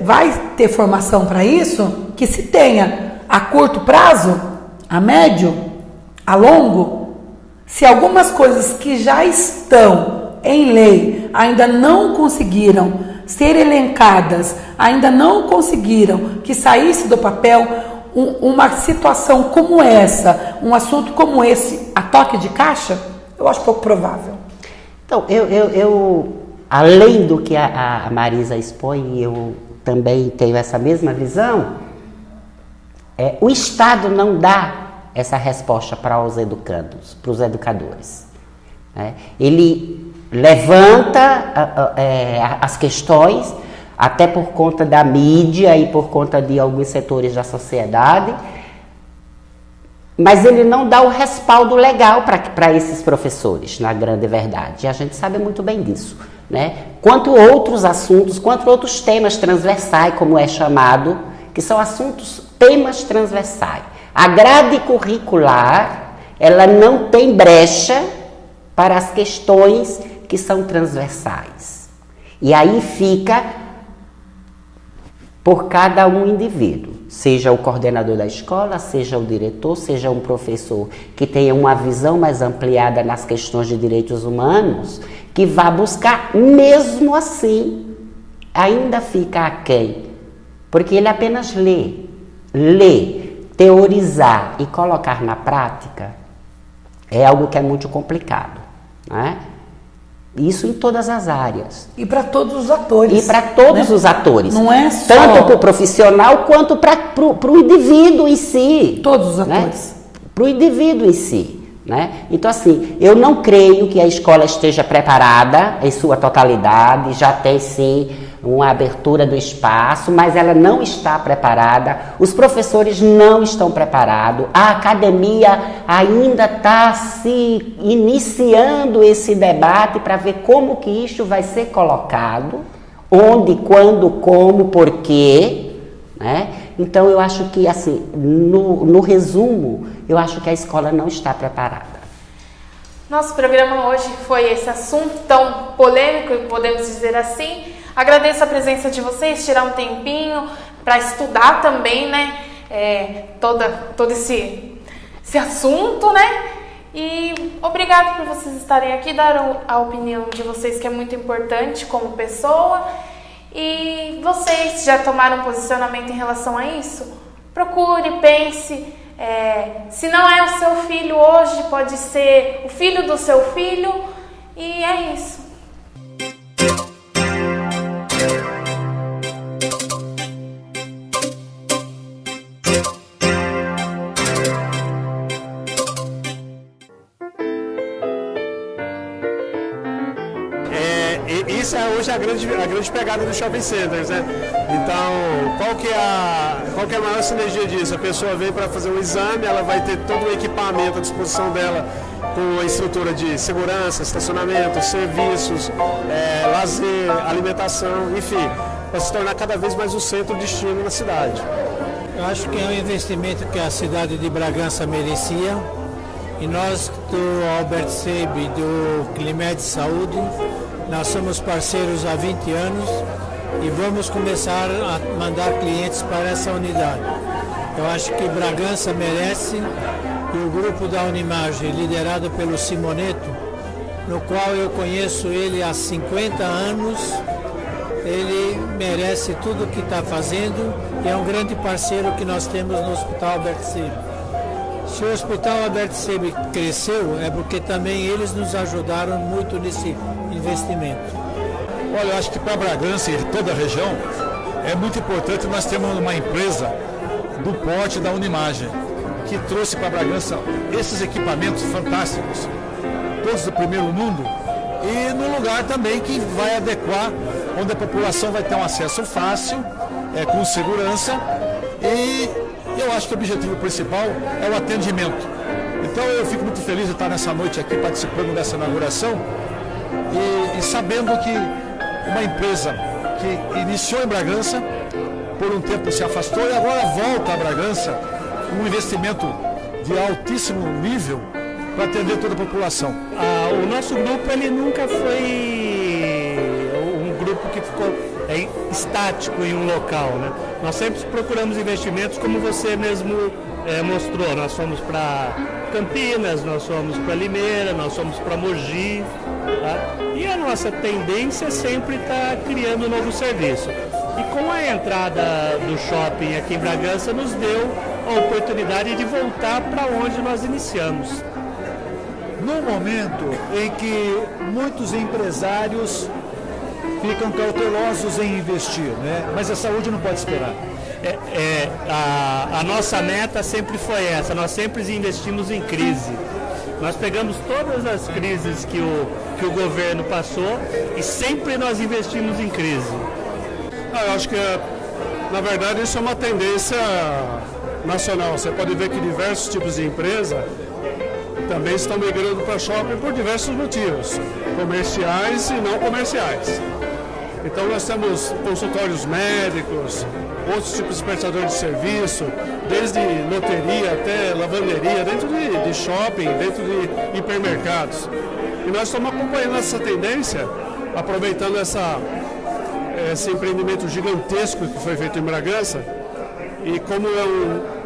[SPEAKER 18] vai ter formação para isso, que se tenha a curto prazo, a médio, a longo, se algumas coisas que já estão em lei ainda não conseguiram ser elencadas, ainda não conseguiram que saísse do papel, uma situação como essa, um assunto como esse, a toque de caixa, eu acho pouco provável.
[SPEAKER 17] Então, eu além do que a Marisa expõe, eu também tenho essa mesma visão. O Estado não dá essa resposta para os educandos, para os educadores, né? Ele levanta as questões, até por conta da mídia e por conta de alguns setores da sociedade, mas ele não dá o respaldo legal para esses professores, na grande verdade. E a gente sabe muito bem disso, né? Quanto outros assuntos, quanto outros temas transversais, como é chamado, que são temas transversais. A grade curricular, ela não tem brecha para as questões que são transversais. E aí fica por cada um indivíduo, seja o coordenador da escola, seja o diretor, seja um professor que tenha uma visão mais ampliada nas questões de direitos humanos, que vá buscar, mesmo assim, ainda fica aquém, porque ele apenas lê, teorizar e colocar na prática é algo que é muito complicado, né? Isso em todas as áreas.
[SPEAKER 18] E para todos os atores.
[SPEAKER 17] E para todos, né? Os atores.
[SPEAKER 18] Não é só...
[SPEAKER 17] Tanto para o profissional quanto para o indivíduo em si.
[SPEAKER 18] Todos os atores.
[SPEAKER 17] Né? Para o indivíduo em si. Né? Então, assim, eu não creio que a escola esteja preparada em sua totalidade, já tem sim uma abertura do espaço, mas ela não está preparada, os professores não estão preparados, a academia ainda está se iniciando esse debate para ver como que isso vai ser colocado, onde, quando, como, porquê, né? Então eu acho que, assim, no resumo, eu acho que a escola não está preparada.
[SPEAKER 16] Nosso programa hoje foi esse assunto tão polêmico, podemos dizer assim. Agradeço a presença de vocês, tirar um tempinho para estudar também, né? Todo esse assunto, né? E obrigado por vocês estarem aqui, dar a opinião de vocês, que é muito importante como pessoa. E vocês já tomaram posicionamento em relação a isso? Procure, pense. Se não é o seu filho hoje, pode ser o filho do seu filho. E é isso.
[SPEAKER 1] Isso é hoje a grande pegada do shopping centers, né? Então, qual que é a maior sinergia disso? A pessoa vem para fazer um exame, ela vai ter todo o equipamento à disposição dela, com a estrutura de segurança, estacionamento, serviços, lazer, alimentação, enfim, para se tornar cada vez mais o centro-destino na cidade.
[SPEAKER 2] Eu acho que é um investimento que a cidade de Bragança merecia, e nós do Albert Seib, do Climed Saúde, nós somos parceiros há 20 anos e vamos começar a mandar clientes para essa unidade. Eu acho que Bragança merece, e o grupo da Unimagem, liderado pelo Simoneto, no qual eu conheço ele há 50 anos, ele merece tudo o que está fazendo e é um grande parceiro que nós temos no Hospital Albert Seib. Se o Hospital Albert Seib cresceu, é porque também eles nos ajudaram muito nesse investimento.
[SPEAKER 3] Olha, eu acho que para Bragança e toda a região é muito importante nós termos uma empresa do porte da Unimagem, que trouxe para Bragança esses equipamentos fantásticos, todos do primeiro mundo, e num lugar também que vai adequar, onde a população vai ter um acesso fácil, com segurança, e eu acho que o objetivo principal é o atendimento. Então eu fico muito feliz de estar nessa noite aqui participando dessa inauguração e sabendo que uma empresa que iniciou em Bragança, por um tempo se afastou e agora volta a Bragança com um investimento de altíssimo nível para atender toda a população.
[SPEAKER 4] O nosso grupo ele nunca foi um grupo que ficou estático em um local, né? Nós sempre procuramos investimentos, como você mesmo mostrou. Nós fomos para Campinas, nós fomos para Limeira, nós fomos para Mogi, tá? E a nossa tendência é sempre estar criando um novo serviço. E com a entrada do shopping aqui em Bragança, nos deu a oportunidade de voltar para onde nós iniciamos.
[SPEAKER 5] No momento em que muitos empresários ficam cautelosos em investir, né? Mas a saúde não pode esperar.
[SPEAKER 4] A nossa meta sempre foi essa, nós sempre investimos em crise. Nós pegamos todas as crises que o governo passou e sempre nós investimos em crise.
[SPEAKER 1] Eu acho que, na verdade, isso é uma tendência nacional. Você pode ver que diversos tipos de empresa também estão migrando para shopping por diversos motivos, comerciais e não comerciais. Então nós temos consultórios médicos, outros tipos de prestadores de serviço, desde loteria até lavanderia, dentro de shopping, dentro de hipermercados. E nós estamos acompanhando essa tendência, aproveitando esse empreendimento gigantesco que foi feito em Bragança. E como é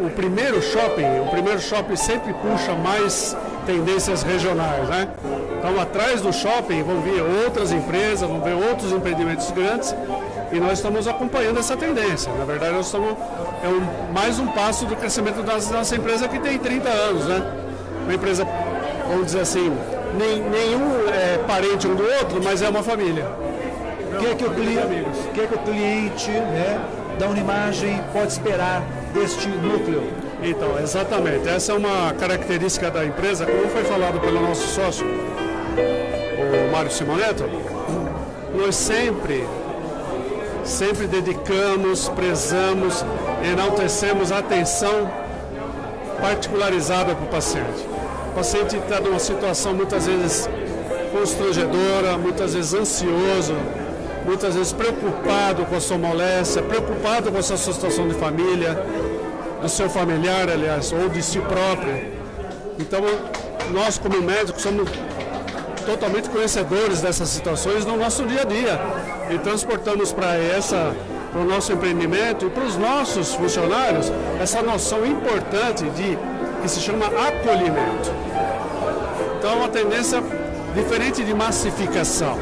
[SPEAKER 1] o primeiro shopping sempre puxa mais tendências regionais, né? Então, atrás do shopping vão vir outras empresas, vão vir outros empreendimentos grandes e nós estamos acompanhando essa tendência. Na verdade, nós estamos mais um passo do crescimento da nossa empresa, que tem 30 anos, né? Uma empresa, vamos dizer assim, nenhum é parente um do outro, mas é uma família.
[SPEAKER 5] O que é que o cliente, né, da Unimagem pode esperar deste núcleo?
[SPEAKER 1] Então, exatamente. Essa é uma característica da empresa, como foi falado pelo nosso sócio, o Mário Simoneto. Nós sempre dedicamos, prezamos, enaltecemos a atenção particularizada para o paciente. O paciente está numa situação muitas vezes constrangedora, muitas vezes ansioso, muitas vezes preocupado com a sua moléstia, preocupado com a sua situação de família, do seu familiar, aliás, ou de si próprio. Então, nós como médicos somos totalmente conhecedores dessas situações no nosso dia a dia e transportamos para o nosso empreendimento e para os nossos funcionários essa noção importante de que se chama acolhimento. Então é uma tendência diferente de massificação.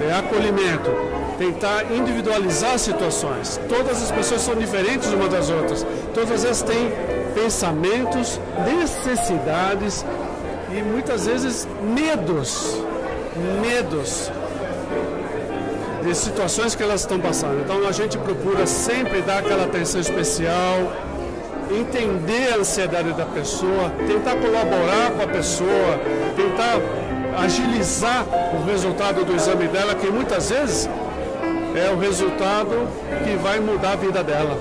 [SPEAKER 1] É acolhimento, tentar individualizar situações. Todas as pessoas são diferentes umas das outras. Todas elas têm pensamentos, necessidades e muitas vezes medos de situações que elas estão passando. Então a gente procura sempre dar aquela atenção especial, entender a ansiedade da pessoa, tentar colaborar com a pessoa, tentar agilizar o resultado do exame dela, que muitas vezes é o resultado que vai mudar a vida dela.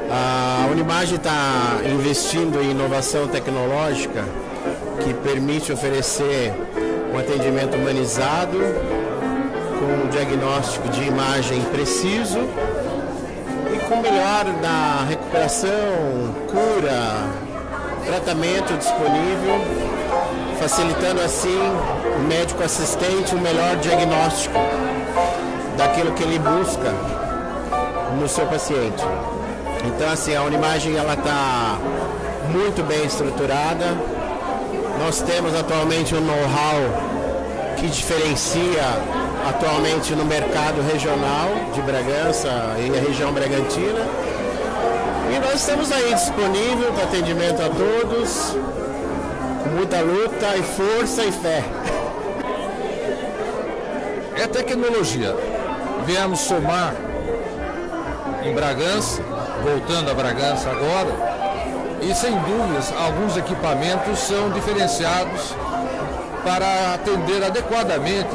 [SPEAKER 6] A Unimagem está investindo em inovação tecnológica que permite oferecer um atendimento humanizado, com um diagnóstico de imagem preciso e com melhor da recuperação, cura, tratamento disponível, facilitando assim o médico assistente um melhor diagnóstico daquilo que ele busca no seu paciente. Então assim, a Unimagem ela está muito bem estruturada. Nós temos atualmente um know-how que diferencia atualmente no mercado regional de Bragança e a região Bragantina. E nós estamos aí disponível para atendimento a todos, com muita luta e força e fé.
[SPEAKER 7] É tecnologia. Viemos somar em Bragança, voltando a Bragança agora, e sem dúvidas alguns equipamentos são diferenciados para atender adequadamente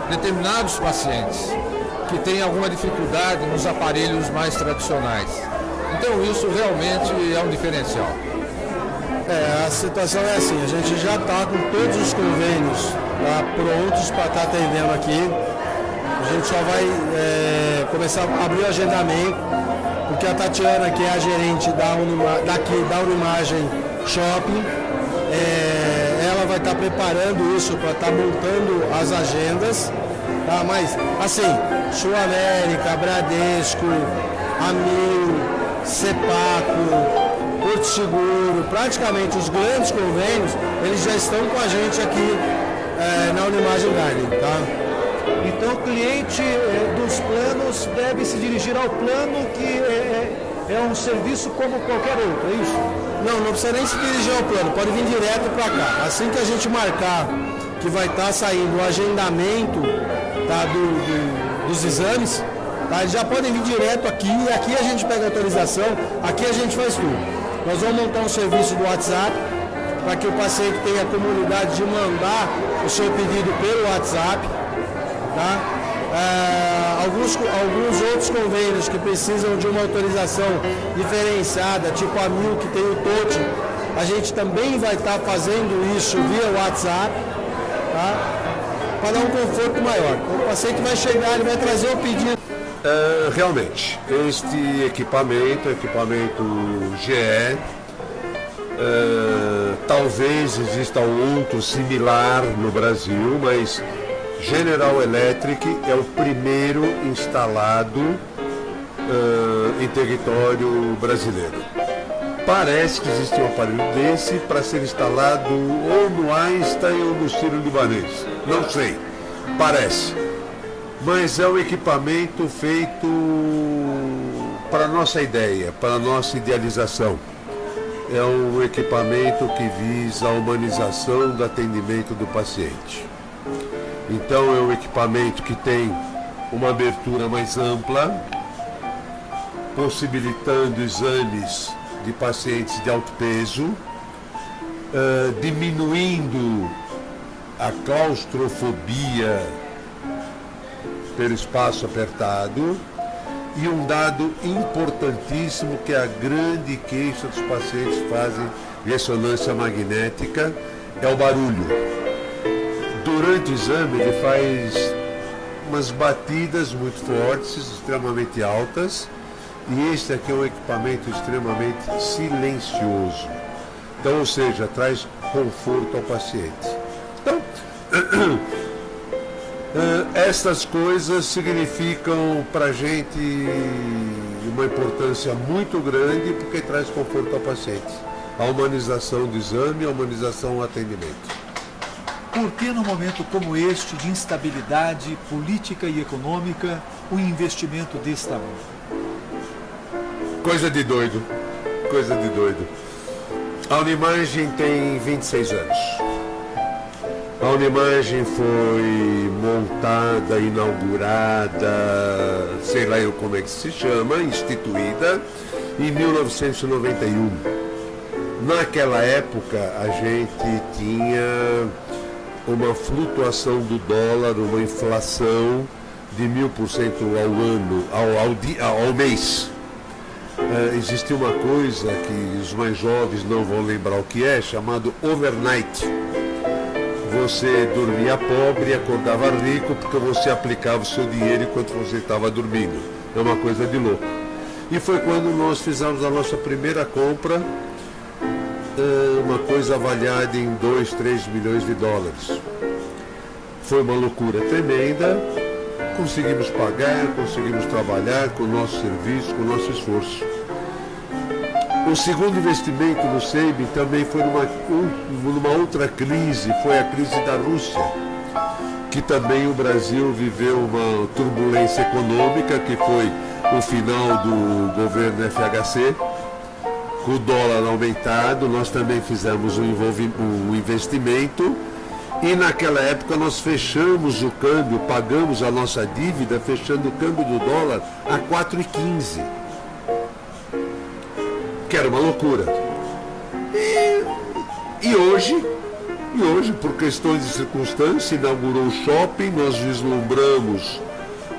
[SPEAKER 7] determinados pacientes que têm alguma dificuldade nos aparelhos mais tradicionais. Então isso realmente é um diferencial.
[SPEAKER 20] A situação é assim, a gente já está com todos os convênios prontos para estar atendendo aqui. A gente só vai começar a abrir o agendamento, porque a Tatiana, que é a gerente da Unimagem Shopping, ela vai estar preparando isso para estar montando as agendas, tá? Mas assim, Sul América, Bradesco, Amil, Cepaco, Porto Seguro, praticamente os grandes convênios, eles já estão com a gente aqui na Unimagem Garden, tá?
[SPEAKER 5] Então o cliente dos planos deve se dirigir ao plano que é um serviço como qualquer outro, é isso?
[SPEAKER 20] Não precisa nem se dirigir ao plano, pode vir direto para cá. Assim que a gente marcar que vai estar saindo o agendamento, tá, dos exames, tá, eles já podem vir direto aqui, e aqui a gente pega a autorização, aqui a gente faz tudo. Nós vamos montar um serviço do WhatsApp, para que o paciente tenha a comunidade de mandar o seu pedido pelo WhatsApp, tá? Alguns outros convênios que precisam de uma autorização diferenciada, tipo a Mil, que tem o TOTE, a gente também vai estar fazendo isso via WhatsApp, tá? Para dar um conforto maior. O paciente vai chegar, ele vai trazer o pedido.
[SPEAKER 8] Realmente, este equipamento GE, talvez exista outro similar no Brasil, mas General Electric é o primeiro instalado em território brasileiro. Parece que existe um aparelho desse para ser instalado ou no Einstein ou no Sírio-Libanês. Não sei, parece. Mas é um equipamento feito para a nossa ideia, para a nossa idealização. É um equipamento que visa a humanização do atendimento do paciente. Então é um equipamento que tem uma abertura mais ampla, possibilitando exames de pacientes de alto peso, diminuindo a claustrofobia pelo espaço apertado, e um dado importantíssimo que é a grande queixa dos pacientes que fazem ressonância magnética é o barulho. Durante o exame ele faz umas batidas muito fortes, extremamente altas, e este aqui é um equipamento extremamente silencioso. Então, ou seja, traz conforto ao paciente. Então, Estas coisas significam para a gente uma importância muito grande porque traz conforto ao paciente. A humanização do exame, a humanização do atendimento.
[SPEAKER 5] Por que no momento como este de instabilidade política e econômica, o investimento desse tamanho?
[SPEAKER 8] Coisa de doido, coisa de doido. A Unimagem tem 26 anos. A Unimagem foi montada, inaugurada, sei lá eu como é que se chama, instituída em 1991. Naquela época a gente tinha uma flutuação do dólar, uma inflação de 1000% ao mês. Existe uma coisa que os mais jovens não vão lembrar o que é, chamado overnight. Você dormia pobre e acordava rico porque você aplicava o seu dinheiro enquanto você estava dormindo. É uma coisa de louco. E foi quando nós fizemos a nossa primeira compra, uma coisa avaliada em 2, 3 milhões de dólares. Foi uma loucura tremenda. Conseguimos pagar, conseguimos trabalhar com o nosso serviço, com o nosso esforço. O segundo investimento no SEIB também foi numa outra crise, foi a crise da Rússia, que também o Brasil viveu uma turbulência econômica, que foi o final do governo FHC, com o dólar aumentado. Nós também fizemos um investimento e naquela época nós fechamos o câmbio, pagamos a nossa dívida fechando o câmbio do dólar a 4,15. Que era uma loucura. E hoje, por questões de circunstância, inaugurou o shopping, nós vislumbramos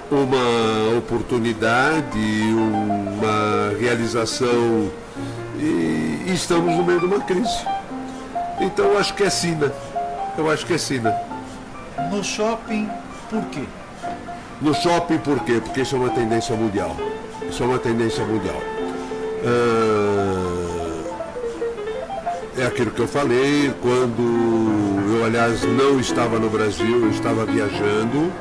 [SPEAKER 8] uma oportunidade, uma realização e estamos no meio de uma crise. Então eu acho que é sina.
[SPEAKER 5] No shopping, por quê?
[SPEAKER 8] No shopping, por quê? Porque isso é uma tendência mundial. É aquilo que eu falei, quando eu, aliás, não estava no Brasil, eu estava viajando,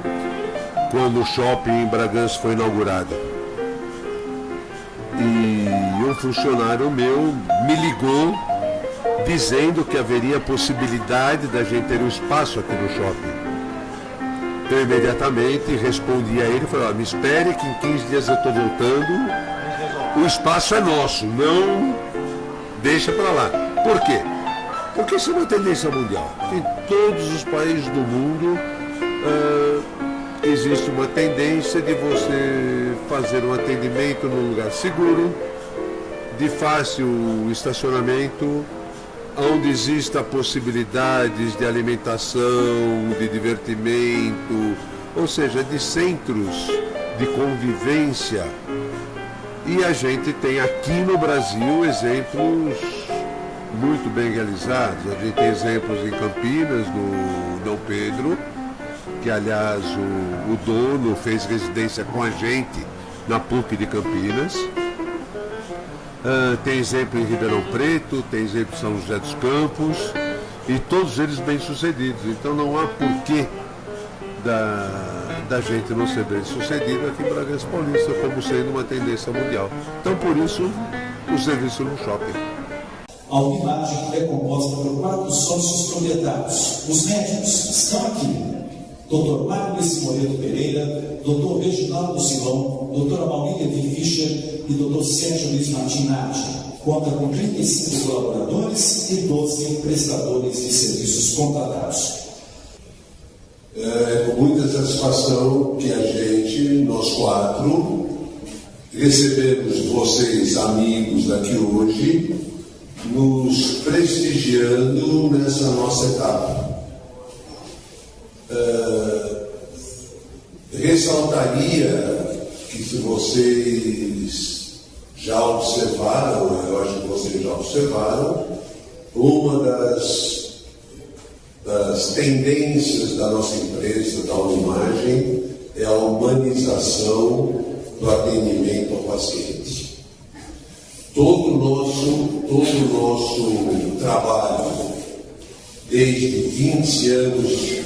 [SPEAKER 8] quando o shopping em Bragança foi inaugurado. E um funcionário meu me ligou dizendo que haveria possibilidade da gente ter um espaço aqui no shopping. Eu imediatamente respondi a ele, falei, me espere que em 15 dias eu estou voltando, o espaço é nosso, não deixa para lá. Por quê? Porque isso é uma tendência mundial. Em todos os países do mundo existe uma tendência de você fazer um atendimento num lugar seguro, de fácil estacionamento, onde exista possibilidades de alimentação, de divertimento, ou seja, de centros de convivência. E a gente tem aqui no Brasil exemplos muito bem realizados. A gente tem exemplos em Campinas, no Dom Pedro, que aliás o dono fez residência com a gente na PUC de Campinas. Tem exemplo em Ribeirão Preto, tem exemplo em São José dos Campos, e todos eles bem-sucedidos. Então não há porquê da gente não ser bem-sucedido aqui em Bragança Paulista, como sendo uma tendência mundial. Então por isso o serviço no shopping.
[SPEAKER 9] A Unimagem é composta por 4 sócios proprietários. Os médicos estão aqui. Dr. Mário Moreto Pereira, Dr. Reginaldo Silão, Dra. Maurília de Fischer e Dr. Sérgio Luiz Martinati. Conta com 35 colaboradores e 12 prestadores de serviços contratados.
[SPEAKER 10] É com muita satisfação que a gente, nós 4, recebemos vocês, amigos daqui hoje, nos prestigiando nessa nossa etapa. Ressaltaria que, se vocês já observaram, eu acho que vocês já observaram, uma das tendências da nossa empresa, da Unimagem, é a humanização do atendimento ao paciente. Todo o nosso trabalho desde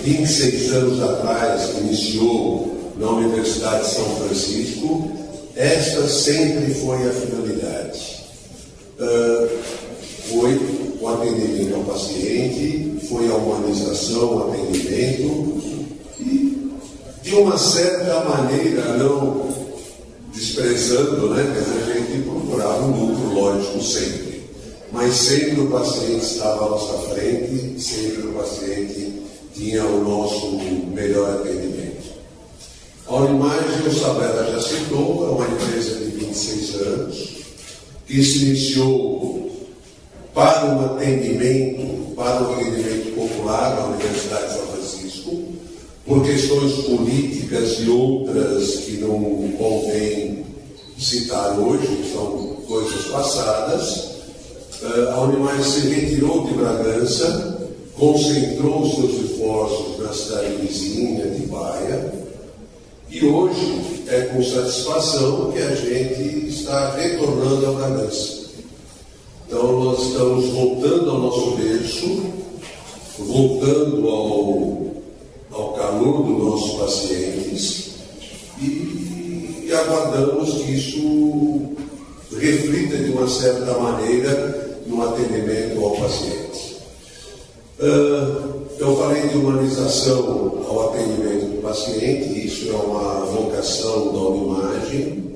[SPEAKER 10] 26 anos atrás, que iniciou na Universidade de São Francisco, esta sempre foi a finalidade. Foi o atendimento ao paciente, foi a humanização, o atendimento e, de uma certa maneira, não desprezando, né, mas a gente procurava um lucro lógico sempre. Mas sempre o paciente estava à nossa frente, sempre o paciente tinha o nosso melhor atendimento. A Unimagem, o Sabela já citou, é uma empresa de 26 anos, que se iniciou para o atendimento popular na Universidade de São Francisco, por questões políticas e outras que não convém citar hoje, que são coisas passadas. A Unimagem se retirou de Bragança, concentrou seus esforços na cidade vizinha de Baia, e hoje é com satisfação que a gente está retornando a Bragança. Então nós estamos voltando ao nosso berço, voltando ao calor dos nossos pacientes e aguardamos que isso reflita de uma certa maneira no atendimento ao paciente. Eu falei de humanização ao atendimento do paciente, isso é uma vocação da Unimagem.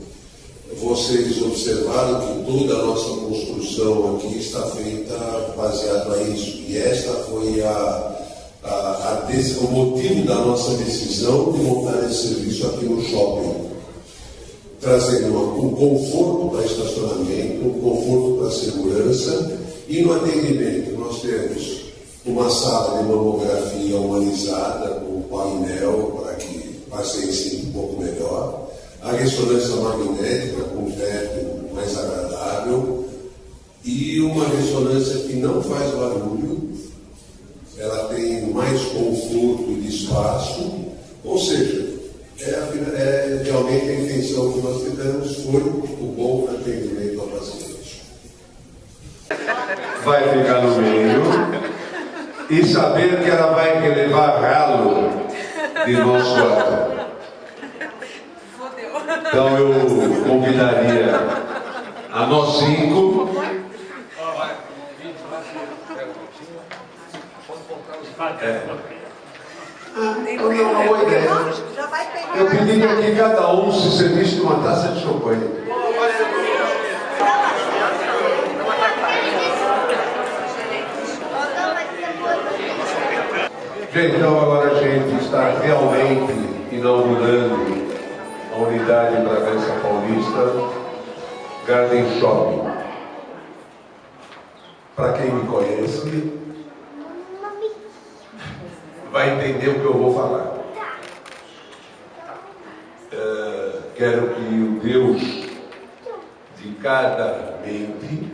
[SPEAKER 10] Vocês observaram que toda a nossa construção aqui está feita baseado a isso. E esta foi o motivo da nossa decisão de montar esse serviço aqui no shopping. Trazendo um conforto para estacionamento, um conforto para segurança e no atendimento. Nós temos uma sala de mamografia humanizada com painel para que o paciente sinta um pouco melhor. A ressonância magnética com teto mais agradável e uma ressonância que não faz barulho, ela tem mais conforto de espaço, ou seja, realmente a intenção que nós tivemos foi o bom atendimento ao paciente.
[SPEAKER 8] Vai ficar no meio e saber que ela vai levar ralo de nosso lado. Então eu convidaria a nós 5. Uma boa ideia. Eu pedi que cada um se servisse de uma taça de champanhe. Gente, então agora a gente está realmente inaugurando a unidade Bragança Paulista Garden Shopping. Para quem me conhece, vai entender o que eu vou falar. Quero que o Deus de cada mente,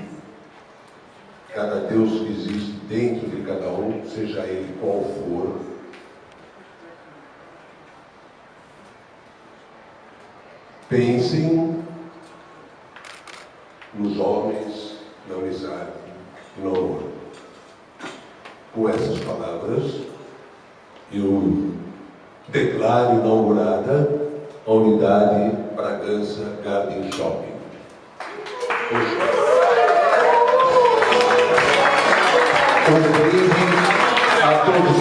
[SPEAKER 8] cada Deus que existe dentro de cada um, seja ele qual for, pensem nos homens, na amizade e no amor. Com essas palavras, eu declaro inaugurada a unidade Bragança Garden Shopping. Um brinde a todos